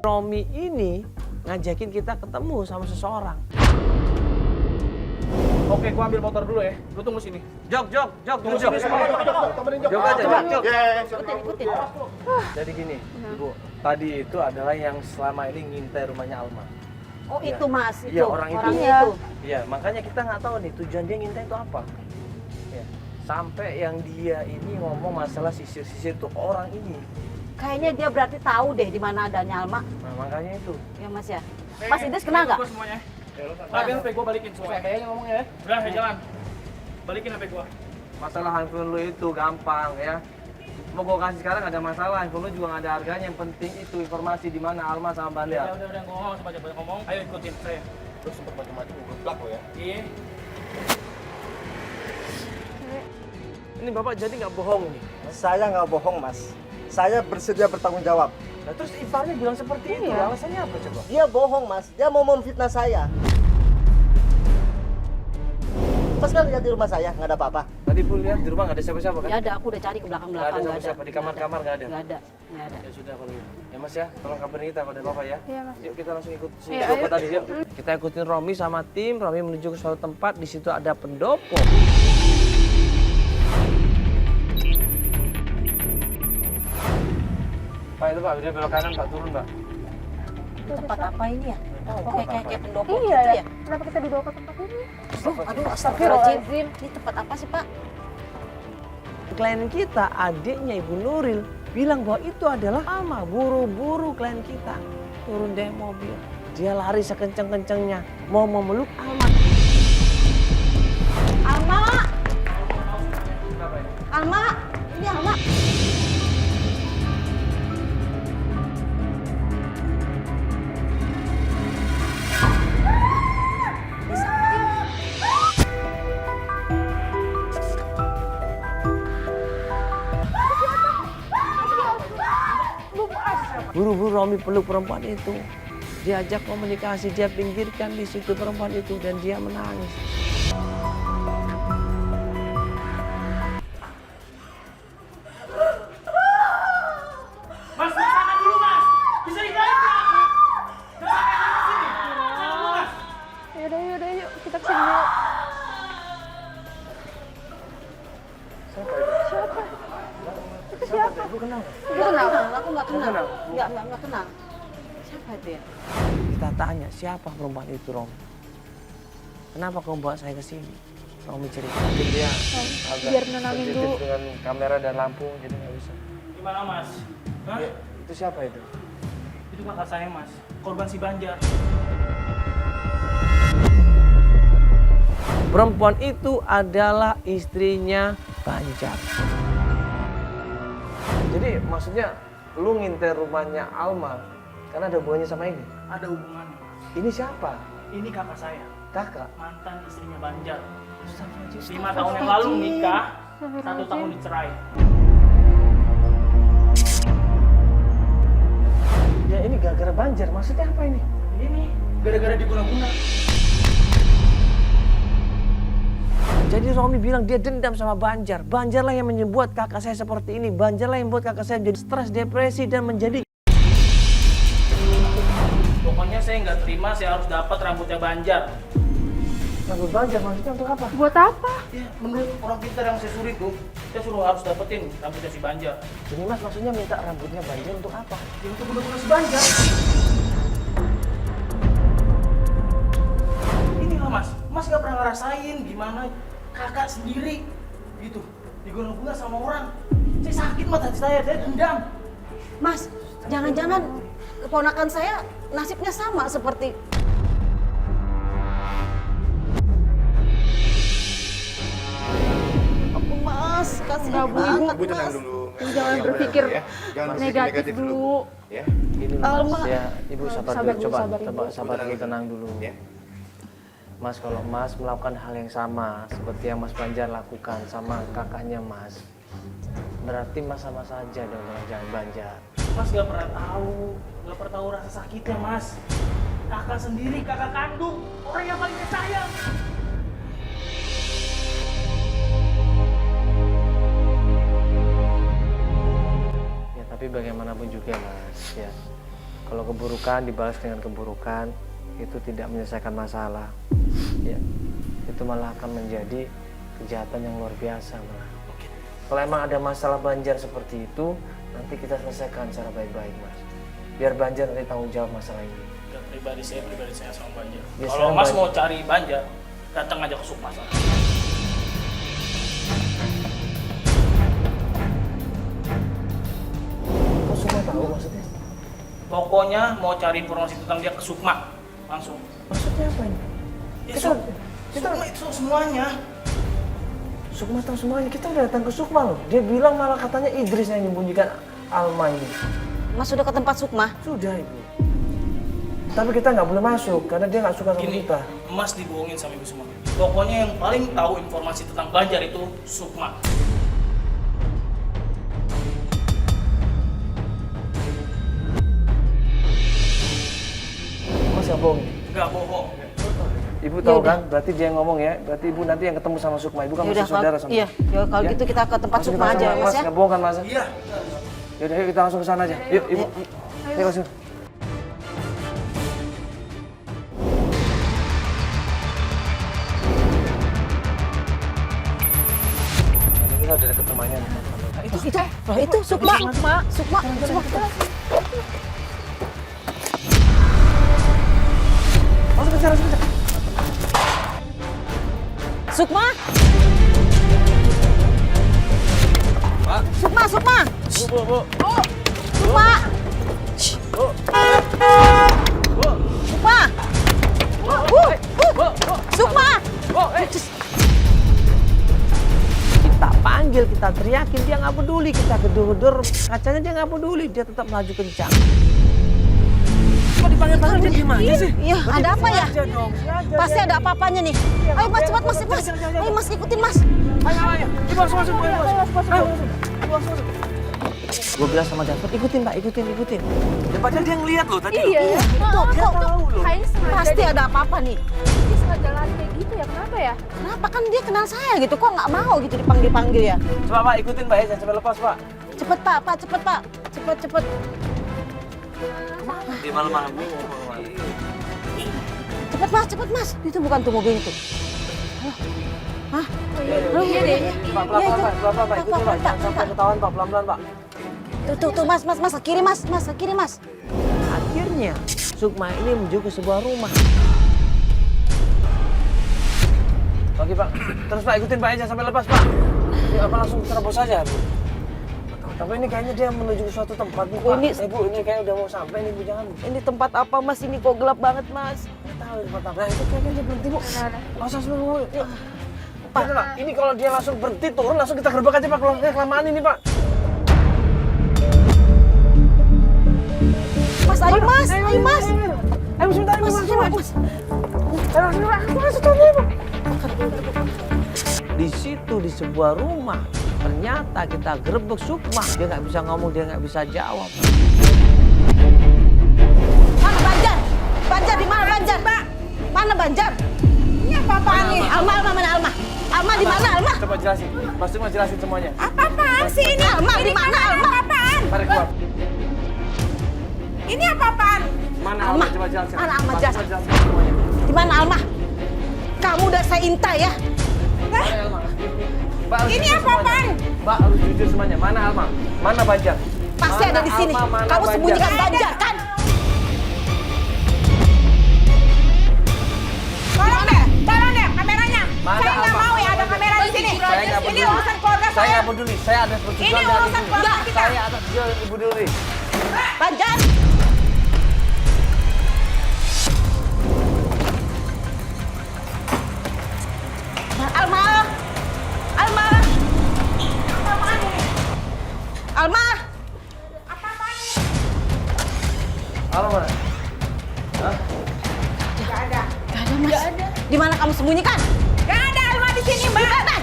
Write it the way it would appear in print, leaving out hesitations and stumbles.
Romi ini ngajakin kita ketemu sama seseorang. Oke, gua ambil motor dulu ya. Lu tunggu sini. Jok, tunggu Jok. Jok aja, Jok. Ikutin. Jadi gini, Ibu, tadi itu adalah yang selama ini ngintai rumahnya Alma. Oh Iya. itu Mas, itu. Iya, orang itu. Orangnya itu. Iya, makanya kita nggak tahu nih tujuan dia ngintai itu apa. Ya. Sampai yang dia ini ngomong masalah sisir-sisir tuh orang ini. Kayaknya dia berarti tahu deh di mana adanya Alma. Nah, makanya itu. Ya Mas ya. Mas Idris kena nggak? Semuanya. Tapi HP gua balikin semuanya. Kayaknya ngomongnya ya. Udah, jalan. Balikin HP gua. Masalah handphone lu itu gampang ya. Mau gua kasih sekarang ada masalah, handphone lu juga nggak ada harganya. Yang penting itu informasi di mana Alma sama Bandel. Udah ngomong, banyak ngomong. Ayo ikutin saya. Lu sempet macam-macam ngeblak lo ya. Iya. Ini Bapak jadi nggak bohong nih. Saya nggak bohong, Mas. Saya bersedia bertanggung jawab. Nah, terus iparnya bilang seperti itu. Alasannya apa coba? Dia bohong, Mas. Dia mau memfitnah saya. Mas kan lihat di rumah saya, nggak ada apa-apa. Tadi pun lihat di rumah nggak ada siapa-siapa kan? Ya ada, aku udah cari ke belakang-belakang. Nggak ada siapa-siapa, di kamar-kamar nggak ada? Nggak ada. Ya sudah kalau gitu. Ya Mas ya, tolong kabarin kita pada Bapak ya. Iya, Mas. Yuk kita langsung ikut si Iya, pendopo ayo. tadi yuk. Kita ikutin Romi sama tim. Romi menuju ke suatu tempat, di situ ada pendopo. Pak itu Pak, udah belok kanan Pak, turun Pak. Tempat apa ini ya? Oh, kayak pendopo Iya gitu ya. ya? Kenapa kita dibawa ke tempat ini? Aduh, astagfirullahaladzim. Ini tempat apa sih Pak? Klien kita, adiknya Ibu Nuril, bilang bahwa itu adalah Alma. Buru-buru klien kita turun dari mobil. Dia lari sekenceng-kencengnya, mau memeluk Alma. Alma! Alma! Ini Alma! Buru-buru Romi peluk perempuan itu. Diajak komunikasi, dia pinggirkan di situ perempuan itu dan dia menangis. Mas, sana dulu Mas. Bisa dibalik nggak? Jangan kayak sini. Sana dulu Mas. Yaudah, yuk. Kita kesini dulu. Siapa? Itu siapa? Ibu kenal? Nggak kenal, aku nggak kenal. kenal? Nggak kenal. Siapa itu ya? Kita tanya siapa perempuan itu Romi. Kenapa kamu bawa saya ke sini? Romi cerita. Mungkin dia agak biar nenangin sensitif dulu. dengan kamera dan lampu jadi nggak bisa. Gimana Mas? Hah? Ya, itu siapa itu? Itu kakak saya Mas. Korban si Banjar. Perempuan itu adalah istrinya Banjar. Jadi maksudnya lu ngintai rumahnya Alma karena ada hubungannya sama ini. Ada hubungannya Mas. Ini siapa? Ini kakak saya. Kakak. Mantan istrinya Banjar. 5 tahun yang lalu nikah, 1 tahun dicerai. Ya ini gara-gara Banjar. Maksudnya apa ini? Ini gara-gara diguna-guna. Jadi Romi bilang dia dendam sama Banjar. Banjarlah yang membuat kakak saya seperti ini. Banjarlah yang membuat kakak saya menjadi stres, depresi dan menjadi. Pokoknya saya nggak terima, saya harus dapat rambutnya Banjar. Rambut Banjar maksudnya untuk apa? Buat apa? Ya, menurut orang pintar yang saya suruh itu, saya suruh harus dapetin rambutnya si Banjar. Jadi Mas maksudnya minta rambutnya Banjar untuk apa? Ya, untuk guna-guna si Banjar. Inilah Mas, Mas nggak pernah ngerasain gimana kakak sendiri gitu diguna-guna sama orang. Saya sakit mata saya dendam. Mas, jangan-jangan keponakan saya nasibnya sama seperti aku Mas, kasih Enggak, Bu. banget Ibu tenang Mas. dulu. Jangan berpikir Jangan berpikir negatif dulu. Ya. Gini loh, Alma. Mas ya, Ibu sabar Sabar, dulu, Bu, coba sabar, Ibu. sabar dulu, tenang dulu. Ya. Mas, kalau Mas melakukan hal yang sama seperti yang Mas Banjar lakukan sama kakaknya Mas, berarti Mas sama saja dong dengan jangan Banjar. Mas nggak pernah tahu rasa sakitnya Mas. Kakak sendiri, kakak kandung, orang yang paling saya sayang. Ya tapi bagaimanapun juga Mas, ya Kalau keburukan dibalas dengan keburukan itu tidak menyelesaikan masalah. Ya, itu malah akan menjadi kejahatan yang luar biasa malah. Kalau emang ada masalah Banjar seperti itu, nanti kita selesaikan secara baik-baik, Mas. Biar Banjar nanti tanggung jawab masalah ini. Ya, pribadi saya sama Banjar. Ya, Kalau sama Mas Banjar. mau cari Banjar, datang aja ke Sukma sana. Kok semua tahu maksudnya? Pokoknya mau cari informasi tentang dia ke Sukma, langsung. Maksudnya apa ini? Ya, Kita- Sukma itu semuanya. Sukma tahu semuanya. Kita udah datang ke Sukma loh. Dia bilang malah katanya Idris yang menyembunyikan Alma ini. Mas sudah ke tempat Sukma? Sudah, Ibu. Tapi kita nggak boleh masuk karena dia nggak suka sama Gini, kita. Mas dibohongin sama Ibu Sukma. Pokoknya yang paling tahu informasi tentang Banjar itu Sukma. Mas nggak bohong. Nggak bohong. Ibu tahu Yaudah. kan? Berarti dia yang ngomong ya. Berarti Ibu nanti yang ketemu sama Sukma. Ibu kan Yaudah, masih saudara sama iya. Ya, kalau Ya? gitu kita ke tempat Langsung Sukma kita aja ya sama Mas ya. Nggak bohong kan Mas? Iya. Yaudah, yuk kita langsung ke sana aja. Yuk, Ibu. Ayo langsung. Ini kita udah deket rumahnya nih. Itu Sukma. Sukma. Masuk ke sana, masuk ke sana. Sukma. Sukma, Sukma. Bu. Sukma. Sukma. Sukma. Kita panggil, kita teriakin, dia nggak peduli. Kita gedor-gedor kacanya, dia nggak peduli. Dia tetap maju kencang. Kok dipanggil-panggil dia gimana sih? Iya, ada apa ya? Sengaja dong, sengaja. Pasti ada apa-apanya nih. Ayo Mas, cepat Mas, Mas. Ayo Mas, ikutin Mas. Ayo. Masuk. Gue bilang sama David, ikutin Pak, ikutin. Ya padahal dia ngeliat loh tadi. Iya. Tuh, Dia tuh, tahu loh. Kayaknya sengaja. Pasti ada apa-apa nih. Dia sengaja lari kayak gitu ya. Kenapa ya? Kenapa kan dia kenal saya gitu, kok nggak mau gitu dipanggil-panggil ya? Coba Pak, ikutin Pak ya, jangan sampai lepas Pak. Cepet Pak, cepet Pak. Cepet. Di malam-malam. Cepet Mas. Itu bukan tuh mobil itu. Hah? Oh iya deh. Pak, pelan-pelan Pak, ikutin Pak, jangan sampai ketahuan Pak, pelan-pelan Pak. Tuh Mas, ke kiri Mas. Akhirnya, Sukma ini menuju ke sebuah rumah. Oke Pak, terus Pak, ikutin Pak, jangan sampai lepas Pak. Ya, apa langsung terobos saja Bu? Tapi ini kayaknya dia menuju ke suatu tempat Bu, Pak. Bu, ini kayaknya udah mau sampai nih Bu, jangan Bu. Ini tempat apa Mas? Ini kok gelap banget Mas? Tahu di tempat apa? Nah, itu kayaknya dia berhenti Bu. Nggak usah sebelum Bu, yuk. Pak, ini kalau dia langsung berhenti turun, langsung kita gerbek aja Pak, kalau nggak kelamaan ini Pak. Mas, ayo Mas. Ayo sebentar, Mas. Di situ di sebuah rumah ternyata kita gerbek Sukma, dia nggak bisa ngomong, dia nggak bisa jawab. Mana Banjar? Banjar di mana Banjar? Mana Banjar? Ini apa-apaan nih? Alma mana Alma? Alma di mana Alma? Coba jelasin, Mas Sukma jelasin semuanya. Apa-apaan sih ini? Alma di mana Alma? Apaan? Tarik keluar. Ini apa-apaan? Mana Alma. Alma? Coba jelasin. Mana Alma? Mas Jelas. Sukma jelasin semuanya. Di mana Alma? Kamu udah saya intai ya? Mana Alma? Mbak, harus Ini jujur apa-apaan? semuanya. Mbak harus jujur semuanya. Mana Alma? Mana Banjar? Pasti Mana ada di sini. Alma, mana Kamu Banjar? sembunyikan Banjar kan? Tolong deh kameranya. Mana Saya nggak Alma? mau ya ada kamera di sini. Saya nggak peduli. Ini urusan keluarga Saya saya. nggak peduli. Saya ada persetujuan Ini dari urusan ibu. keluarga kita. Saya atas persetujuan Ibu Duri. Banjar! Alma! Alma! Alma! Alma mana? Hah? Gak ada mas. Di mana kamu sembunyikan? Gak ada Alma di sini, Mbak.